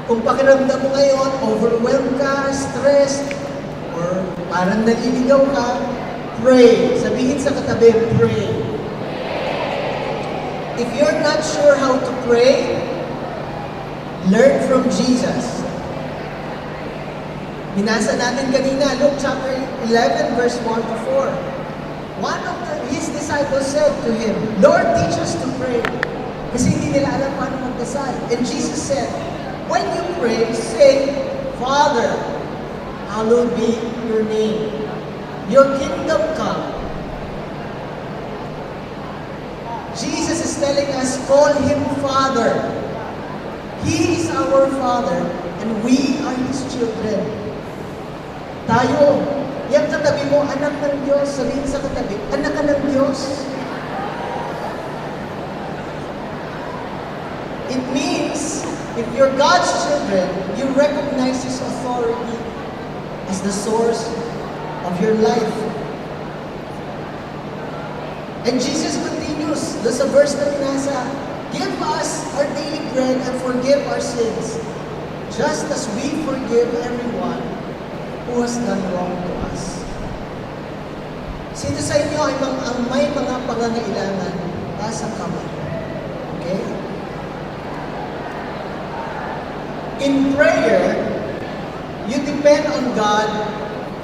Kung pakiramdam mo ngayon, overwhelmed ka, stressed, or parang naliligaw ka, pray. Sabihin sa katabi, pray. If you're not sure how to pray, learn from Jesus. Binasa natin kanina, Luke chapter 11, verse 1 to 4. One of his disciples said to him, Lord, teach us to pray. Kasi hindi nila alam paano magdasal. And Jesus said, when you pray, say, Father, hallowed be your name. Your kingdom come. Jesus is telling us, call Him Father. He is our Father, and we are His children. Tayo, yung katabi mo, anak ng Diyos, sabihin sa katabi, anak ka ng Diyos. It means, if you're God's children, you recognize His authority as the source of your life. And Jesus continues, doon sa verse na binasa, give us our daily bread and forgive our sins, just as we forgive everyone who has done wrong to us. Sino sa inyo ay ang may mga pangangailangan sa kamay? Okay? In prayer, you depend on God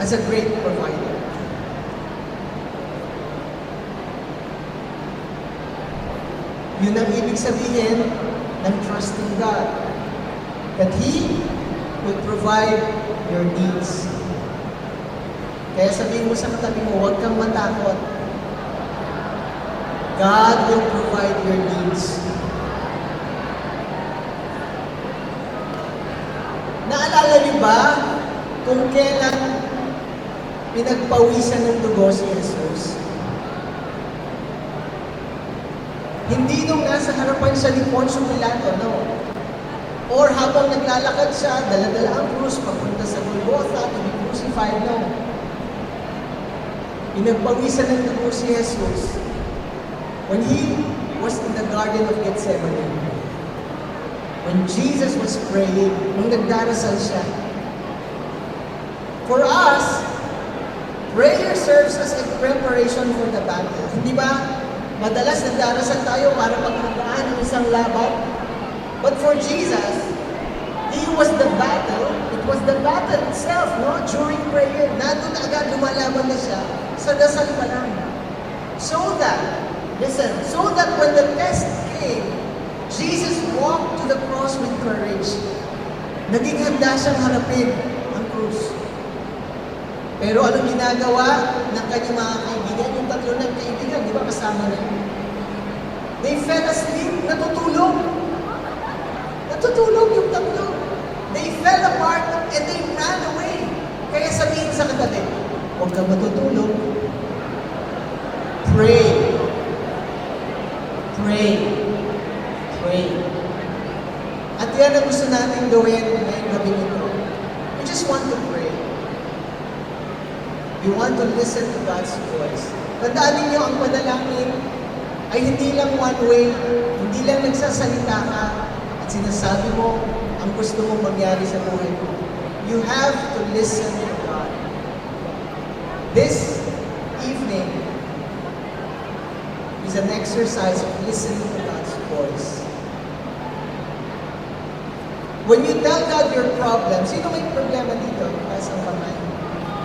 as a great provider. Yun ang ibig sabihin ng trusting God. That He will provide your needs. Kaya sabihin mo sa katabi mo, huwag kang matakot. God will provide your needs. Naalala niyo ba kung kailan pinagpawisan ng dugo si Jesus? Hindi nung nasa harapan siya ni Poncio Pilato, no? Or habang naglalakad siya, dala-dala ang krus papunta sa Golgotha to be crucified, no? Pinagpawisan ng dugo si Jesus when He was in the Garden of Gethsemane. When Jesus was praying, nung nagdarasal siya. For us, prayer serves as a preparation for the battle. Hindi ba? Madalas nagdarasal tayo para paghandaan ang isang laban. But for Jesus, He was the battle. It was the battle itself, no? During prayer. Nandun agad lumalaban na siya sa dasal pa lang. So that, listen, so that when the test came, Jesus walked to the cross with courage. Naging handa siyang harapin ang krus. Pero anong ginagawa ng kanyang mga kaibigan? Yung tatlo ng kaibigan, di ba kasama na? They fell asleep, natutulog. Natutulog yung tatlo. They fell apart and they ran away. Kaya sabihin sa katabi, huwag kang matutulog. Pray. Pray. Pray. At yan ang gusto natin gawin ngayong gabi nito. We just want to pray. We want to listen to God's voice. Tandaan ninyo, ang panalangin ay hindi lang one way, hindi lang nagsasalita ka at sinasabi mo ang gusto mong mangyari sa buhay mo. You have to listen to God. This evening is an exercise of listening to God's voice. When you tell God your problem, sino may problema dito? Taas ang kamay.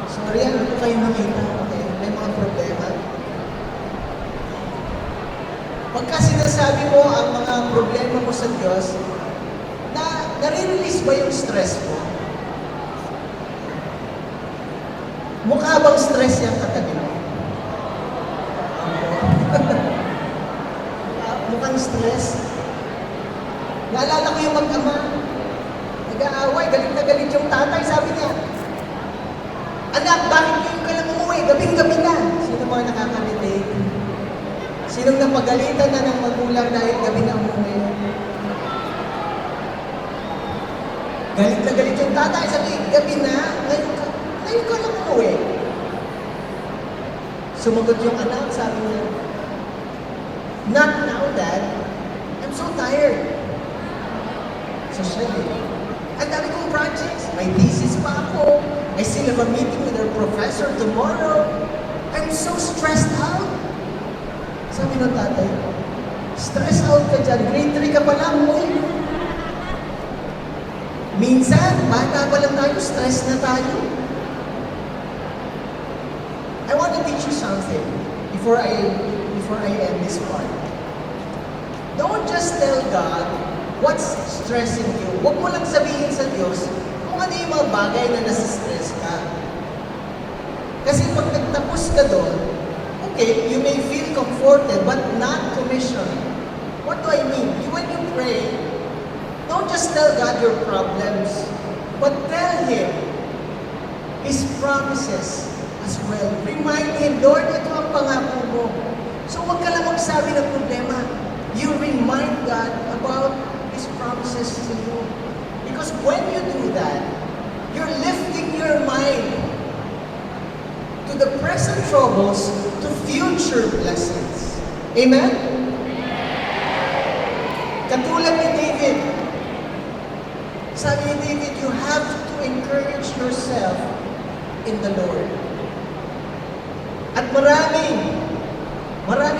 Sorry, ano po kayo nakita? Okay, may mga problema. Pagka sinasabi mo ang mga problema mo sa Diyos, nare-release ba yung stress mo? Mukha bang stress yung katabi mo? Mukhang stress. Naalala ko yung mag-ama. Nag-aaway, galit na galit yung tatay. Sabi niya, anak, bakit ngayon ka lang umuwi? Gabing-gabi na. Sino mga nakaka-relate? Sinong napagalitan na ng magulang dahil gabi na umuwi? Galit na galit yung tatay. Sabi, gabi na, ngayon ka lang umuwi. Sumagot yung anak, sabi niya, not now, Dad. I'm so tired. So siya Ang dami kong projects. May thesis pa ako. I still have a meeting with our professor tomorrow. I'm so stressed out. Sabi ng tatay, stress out ka dyan. Grade 3 ka pa lang, boy. Minsan, bata pa lang tayo, stress na tayo. I want to teach you something before I end this part. Don't just tell God what's stressing you. Huwag mo lang sabihin sa Diyos kung ano yung mga bagay na nasa-stress ka. Kasi pag nagtapos ka doon, okay, you may feel comforted but not commissioned. What do I mean? When you pray, don't just tell God your problems, but tell Him His promises as well. Remind Him, Lord, ito ang pangako mo. So huwag ka lang magsabi ng problema. You remind God about His promises to you. Because when you do that, you're lifting your mind to the present troubles to future blessings. Amen? Katulad ni David, sabi ni David, you have to encourage yourself in the Lord. At maraming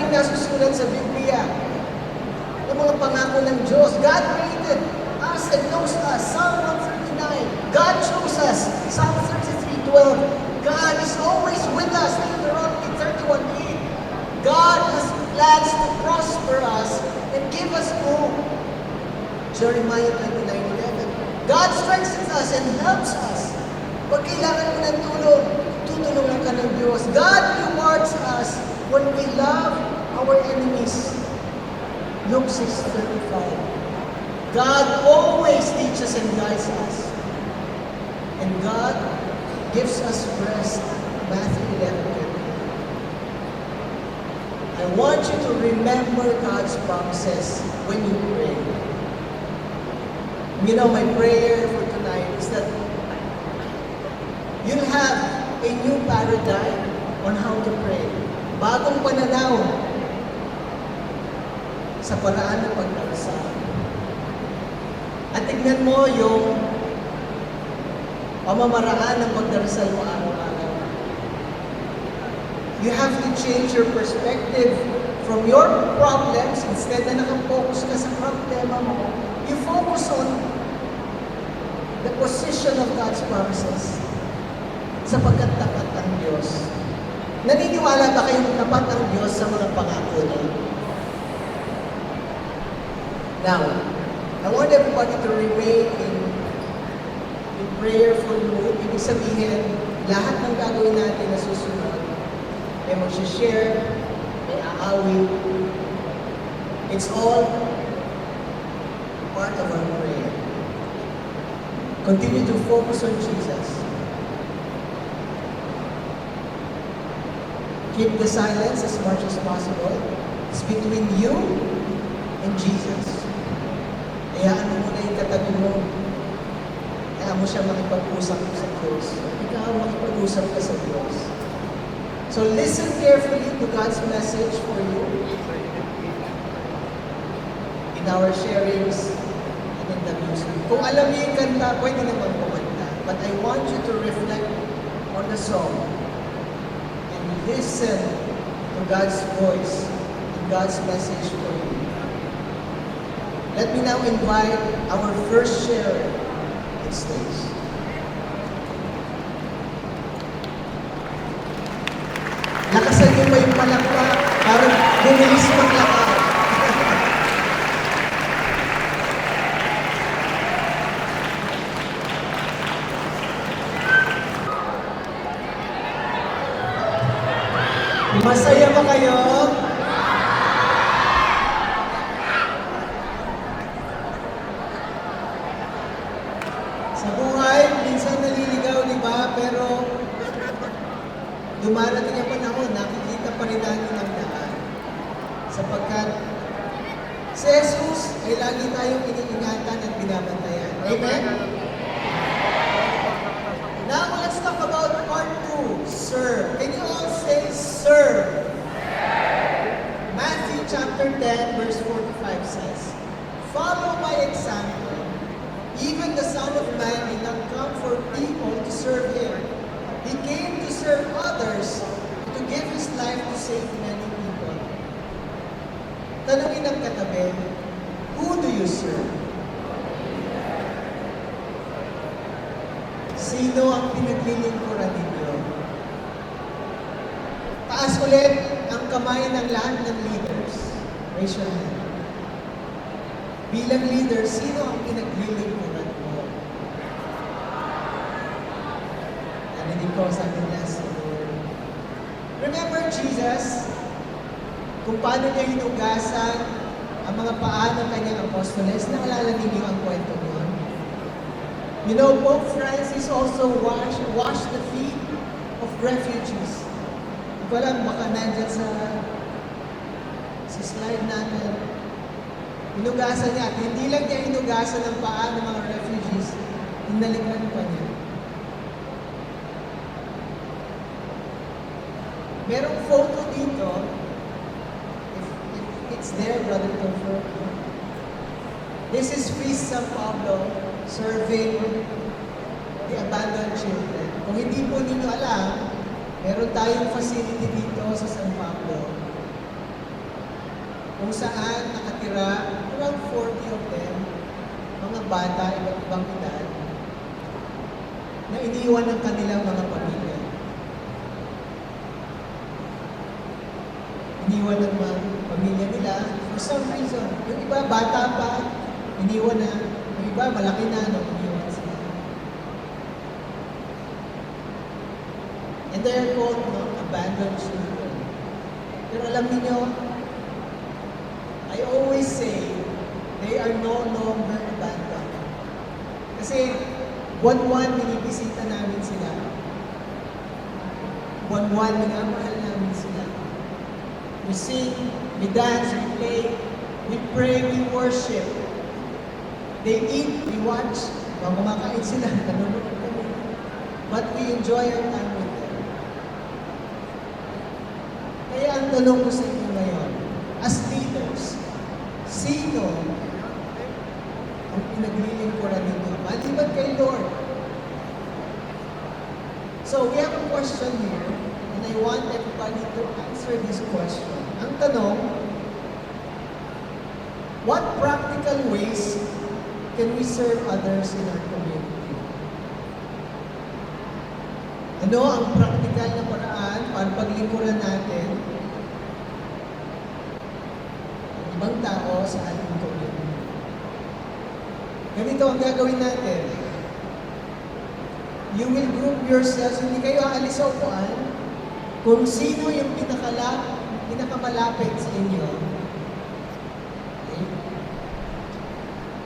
nasusulat sa Biblia ng mga pangako ng Diyos. God created us and knows us. Psalm 139. God chose us. Psalm 33:12. God is always with us. Deuteronomy 31:8. God has plans to prosper us and give us hope. Jeremiah 29:11. God strengthens us and helps us. Pag kailangan mo ng tulong, tutulungan ka ng Diyos. God rewards us when we love our enemies. Luke 6:35. God always teaches and guides us. And God gives us rest. Matthew 11:20. I want you to remember God's promises when you pray. You know, my prayer for tonight is that you'll have a new paradigm on how to pray. Bagong pananaw sa paraan ng pagdarasal. At tignan mo yung pamamaraan ng pagdarasal mo araw-araw. You have to change your perspective from your problems. Instead na nakafocus ka sa problema mo, you focus on the position of God's promises. Sapagkat tapat ang Diyos. Naniniwala ba kayong tapat ang Diyos sa mga pangako niya? Now, I want everybody to remain in prayerful mood. Ibig sabihin, lahat ng gagawin natin na susunod, may mag-share, may aawit. It's all part of our prayer. Continue to focus on Jesus. Keep the silence as much as possible. It's between you and Jesus. Hayaan mo muna yung katabi mo. Hayaan mo siya makipag-usap sa Diyos. Ikaw makipag-usap ka sa Diyos. So listen carefully to God's message for you in our sharings and in the music. Kung alam niyo yung kanta, pwede naman kumanta. But I want you to reflect on the song. Listen to God's voice and God's message for you. Let me now invite our first sharer on stage. Lakasan niyo ba yung palakpak para bumilis maglakad? Masaya ba kayo? Sa buhay, minsan naliligaw, di ba? Pero dumarating ang panahon, nakikita pa rin natin ang daan. Sapagkat si Jesus ay lagi tayong iniingatan at binabantayan. Amen? Now, let's talk about part 2, serve. Can you all say serve? Matthew chapter 10, verse 45 says, follow my example, even the Son Son of Man did not come for people to serve Him. He came to serve others, to give His life to save many people. Tanungin ang katabi, who do you serve? Sino ang pinaglilingkuran ninyo? Taas ulit ang kamay ng lahat ng leaders. Raise your hand. Bilang leader, sino ang pinaglilingkuran mo? Narinig ko sa ating last word. Remember Jesus, kung paano niya hinugasan ang mga paa ng kanyang apostoles. Naalala ninyo ang kwento niyo? You know, Pope Francis also washed the feet of refugees. Hindi ko alam, baka nandyan sa slide natin. Hinugasan niya. At hindi lang niya hinugasan ang paa ng mga refugees, hinalikan pa niya. Merong photo dito. If it's there, Brother Topher. This is Feast San Pablo serving the abandoned children. Kung hindi po ninyo alam, meron tayong facility dito sa San Pablo kung saan nakatira around 40 of them, mga bata, iba't ibang edad, na iniwan ng kanilang mga pamilya. Iniwan ng mga pamilya nila for some reason. Yung iba, bata pa, iniwan na. Yung iba, malaki na, iniwan sila. And they are called abandoned children. Pero alam niyo, I always say, they are no longer abandoned. Kasi, buwan-buwan, binibisita namin sila. Buwan-buwan, minamahal namin sila. We sing, we dance, we play, we pray, we worship. They eat, we watch. Kumakain sila, nanonood kami. But we enjoy our time with them. Kaya ang tanong ko sa inyo ngayon, as leaders, sino ang pinaglilingkuran ninyo? Maliban kay Lord. So, we have a question here, and I want everybody to answer this question. Ang tanong, what practical ways can we serve others in our community? Ano ang practical na paraan para paglingkuran natin ang ibang tao sa ating community? Ganito ang gagawin natin. You will group yourselves, hindi kayo aalis sa upuan, kung sino yung pinakamalapit sa inyo. Okay?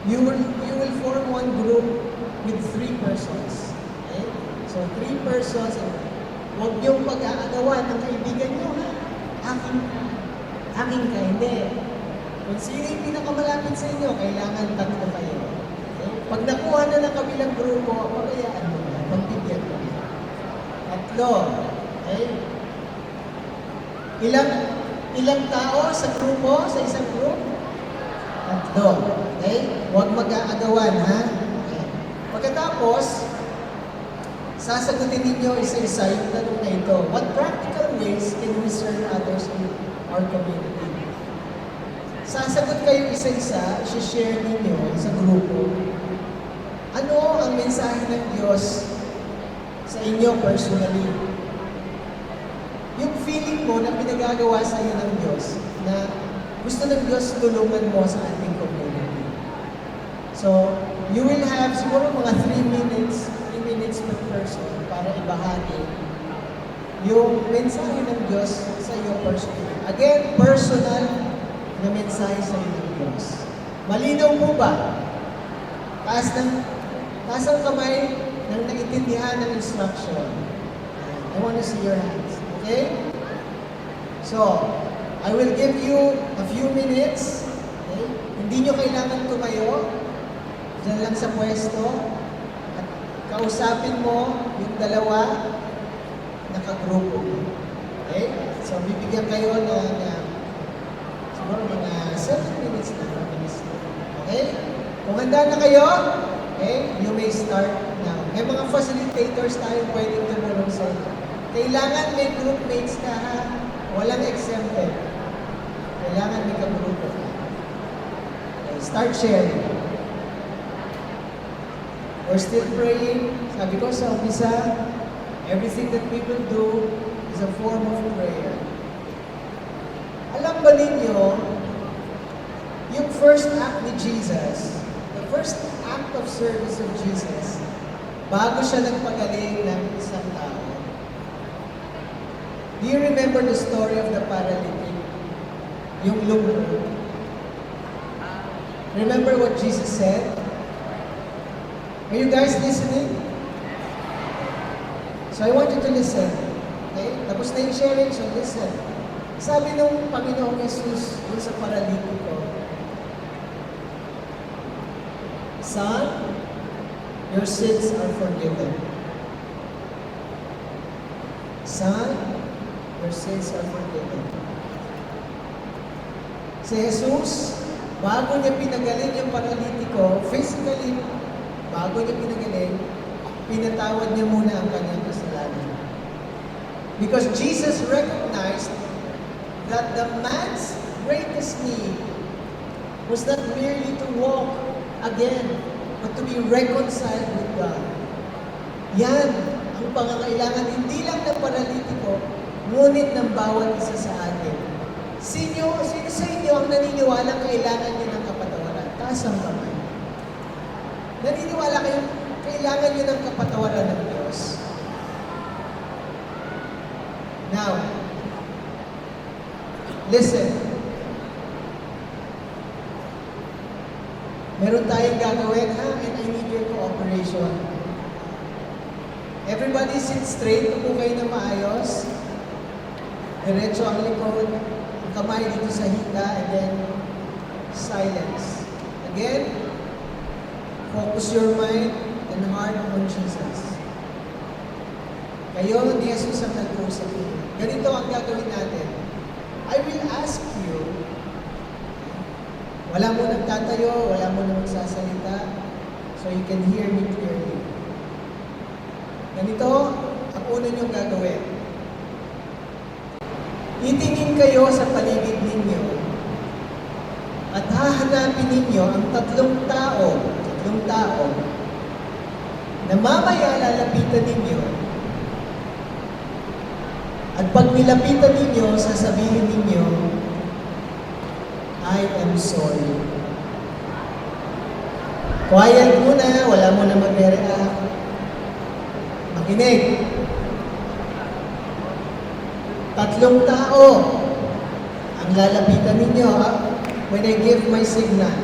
You will form one group with 3 persons. Okay? So, 3 persons, huwag niyong pag-aagawan ng kaibigan niyo, ha? Aking ka, hindi. Kung sino yung pinakamalapit sa inyo, kailangan 3 kayo. Okay? Pag nakuha na ng kabilang grupo, pagayaan mo na, pagbigyan mo na. 3. Okay? Ilang tao sa grupo, sa isang group? 3. Okay? Huwag mag-aagawan, ha? Okay. Pagkatapos, sasagutin ninyo isa-isa yung tanong na ito. What practical ways can we serve others in our community? Sasagot kayo isa-isa, share ninyo sa grupo. Ano ang mensahe ng Diyos sa inyo personally? Yung feeling mo na pinagagawa sa iyo ng Diyos, na gusto ng Diyos tulungan mo sa ating community. So, you will have siguro mga 3 minutes per person para ibahagi yung mensahe ng Diyos sa iyo personally. Again, personal na mensahe sa iyo ng Diyos. Malinaw po ba? Taas ang kamay ng naintindihan ng instruction. I want to see your hands. Okay? So, I will give you a few minutes. Okay? Hindi nyo kailangan tumayo. Diyan lang sa pwesto. At kausapin mo yung 2 nakagrupo. Okay? So, bibigyan kayo ng siguro mga 7 minutes na. Okay? Kung handa na kayo, Okay? You may start now. May mga facilitators tayo pwedeng tumulong sa inyo. Kailangan may group mates ka ha. Walang exempted. Kailangan may ka-grupo ka. Okay, start sharing. We're still praying. Sabi ko sa umpisa, everything that people do is a form of prayer. Alam ba ninyo, yung first act ni Jesus, the first act of service of Jesus, bago siya nagpagaling ng isang tao. Do you remember the story of the paralytic? Yung lungkot. Remember what Jesus said? Are you guys listening? So I want you to listen. Okay? Tapos na yung sharing, so listen. Sabi nung Panginoong Jesus dun sa paralitiko, "Son, your sins are forgiven." Son, your sins are forgiven. Si Jesus, bago niya pinagaling yung paralitiko, physically, bago niya pinagaling, pinatawad niya muna ang kanyang kasalanan. Because Jesus recognized that the man's greatest need was not merely to walk again, but to be reconciled with God. Yan ang pangangailangan hindi lang ng paralitiko, ngunit ng bawat isa sa atin. Sino sa inyo ang naniniwala kailangan niyo ng kapatawaran? Taas ang kamay. Naniniwala kayo kailangan niyo ng kapatawaran ng Diyos? Now, listen. Meron tayong gagawin, ha? And I need your cooperation. Everybody sit straight. Upo kayo na maayos. Diretso ang likod. Ang kamay dito sa hita. And then, silence. Again, focus your mind and heart on Jesus. Kayo, ni Jesus ang nag-usap niyo. Ganito ang gagawin natin. I will ask you, wala mo nagtatayo, wala mo na magsasalita, so you can hear me clearly. Ganito, ang una niyong gagawin. Itingin kayo sa paligid ninyo at hahanapin ninyo ang tatlong tao na mamaya lalapitan ninyo. At pag nilapitan ninyo, sasabihin ninyo, I am sorry. Quiet muna, wala mo na magre-react. Makinig. Tatlong tao ang lalapitan ninyo when I give my signal.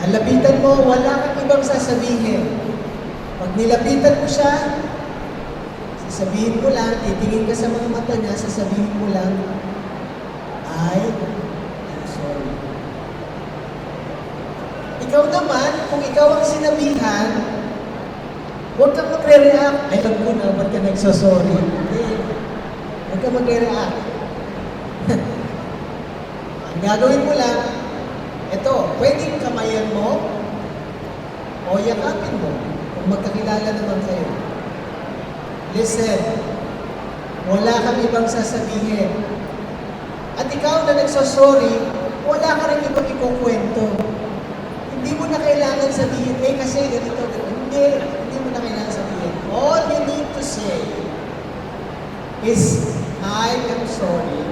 Lalapitan mo, wala kang ibang sasabihin. Pag nilapitan mo siya, sasabihin mo lang, titingin ka sa mga mata niya, sasabihin mo lang, I am sorry. Ikaw naman, kung ikaw ang sinabihan, huwag kang magre-react. Ay, alam ko na, ba't ka nagsasorry? Hindi. Huwag kang magre-react. Ang gagawin mo lang, ito, pwedeng kamayan mo o yakapin mo kung magkakilala naman kayo. Listen, wala kang ibang sasabihin. At ikaw na nagsasorry, wala ka rin ibang ikukwento. Hindi mo na kailangan sabihin, kasi ganito. Hindi mo na kailangan sabihin. All you need to say is, I am sorry.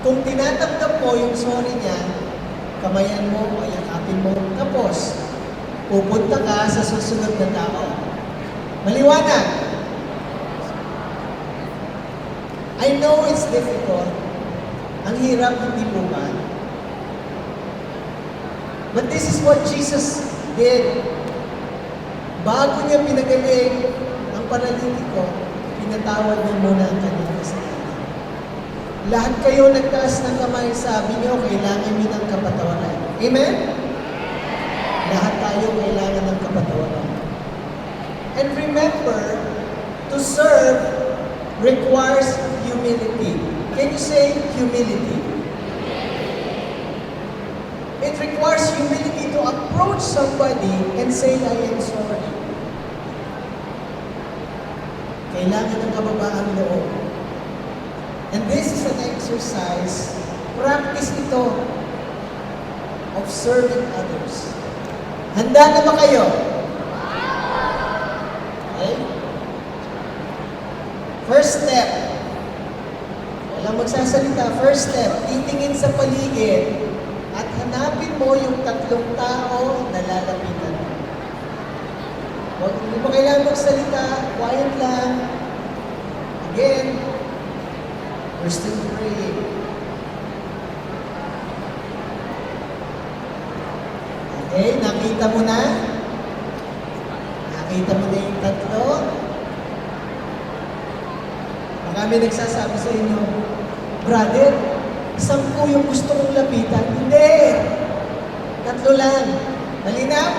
Kung tinatanggap mo yung sorry niya, kamayan mo o yakapin mo, tapos, pupunta ka sa susunod na tao. Maliwanag. I know it's difficult. Ang hirap, hindi po ba? But this is what Jesus did. Bago niya pinagaling ang paralitiko, pinatawad niya muna ang kanyang kasalanan. Lahat kayo nagtaas ng kamay, sabi niyo, kailangan niyo ng kapatawaran. Amen? Lahat tayo kailangan ng kapatawaran. And remember, to serve requires humility. Can you say humility? requires humility to approach somebody and say, I am sorry. Kailangan ng kababaang loob. And this is an exercise, practice ito of serving others. Handa na ba kayo? Okay? First step. Walang magsasalita. First step, titingin sa paligid at hanapin mo yung tatlong tao na lalapitan. Huwag hindi mo kailangan magsalita, quiet lang. Again, we're still praying. Okay, nakita mo na? Nakita mo na yung tatlo? Baka may nagsasabi sa inyo, brother, 10 yung gusto kong lapitan. Hindi! 3 lang. Malinaw?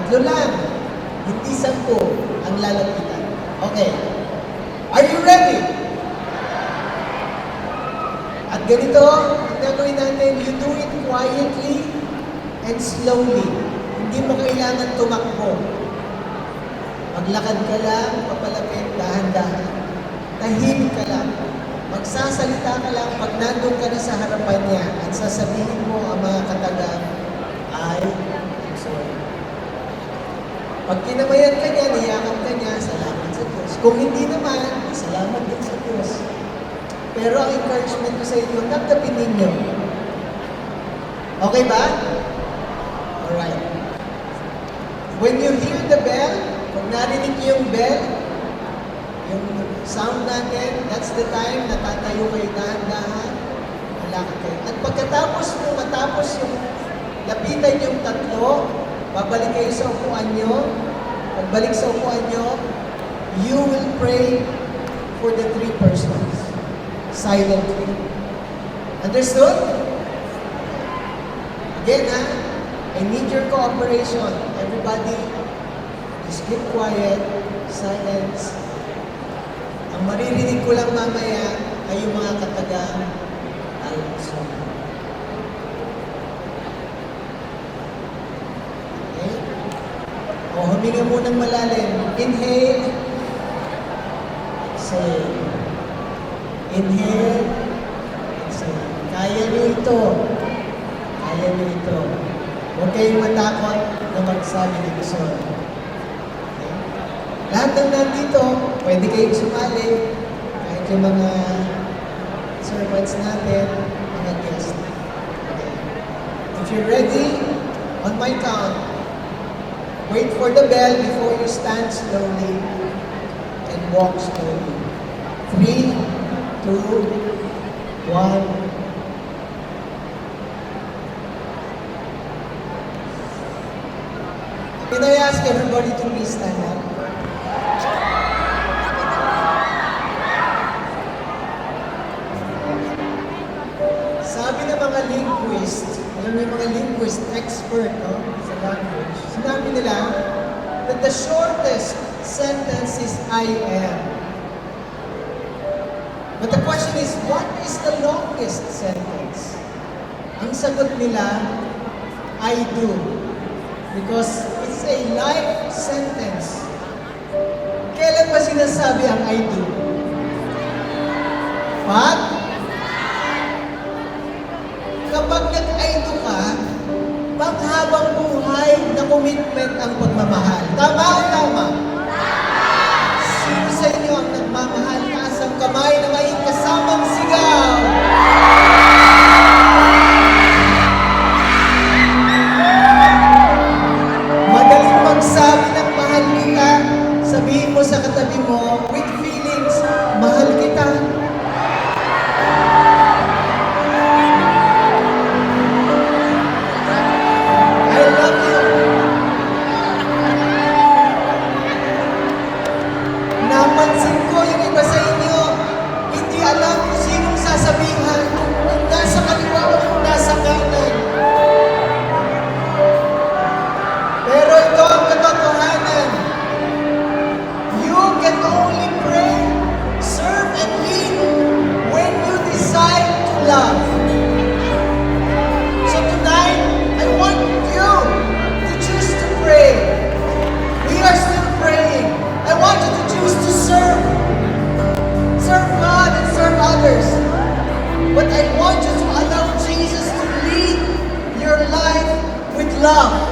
3 lang. Hindi 10 ang lalapitan. Okay. Are you ready? At ganito, ang gagawin natin, you do it quietly and slowly. Hindi mo kailangan tumakbo. Maglakad ka lang, papalapit, dahan-dahan. Tahimik ka lang. Magsasalita ka lang pag nandun ka na sa harapan niya at sasabihin mo ang mga katagang, I am sorry. Pag kinamayan ka niya, niyakap ka niya, salamat sa Diyos. Kung hindi naman, salamat din sa Diyos. Pero ang encouragement ko sa inyo, tanggapin ninyo. Okay ba? Alright. When you hear the bell, pag narinig niyo yung bell, yung sound natin, that's the time na tatayo kayo dahan-dahan, malakad kayo. At pagkatapos mo, matapos yung lapitan yung 3, babalik kayo sa upuan nyo. Pagbalik sa upuan nyo, you will pray for the 3 persons. Silently. Understood? Again, I need your cooperation. Everybody, just keep quiet, silence. Ang maririnig ko lang mamaya ay yung mga katagang I am sorry. Okay? O, huminga munang malalim. Inhale. Exhale. Inhale. Exhale. Kaya niyo ito. Kaya niyo ito. Huwag kayong matakot na magsabi ng sorry. Okay? Lahat ng nandito, pwede kayong sumali. Kahit yung mga servants natin, mga guests. Okay. If you're ready, on my count, wait for the bell before you stand slowly and walk slowly. 3, 2, 1. Can I ask everybody to please stand up? Sabi ng mga linguist, alam mo yung mga linguist expert sa language, sinabi nila that the shortest sentence is I am. But the question is, what is the longest sentence? Ang sagot nila, I do. Because it's a life sentence. Kailan ba sinasabi ang I do? Kapag nag-I do ka, panghabang buhay na commitment ang pagmamahal. Tama o tama? Sino sa inyo ang nagmamahal? Taas ang kamay na may kasamang sigaw. Madaling magsabi ng mahal kita, sabihin mo sa katabi mo, with feelings, mahal kita. I love you. Napansin ko yung iba sa inyo, hindi alam kung love.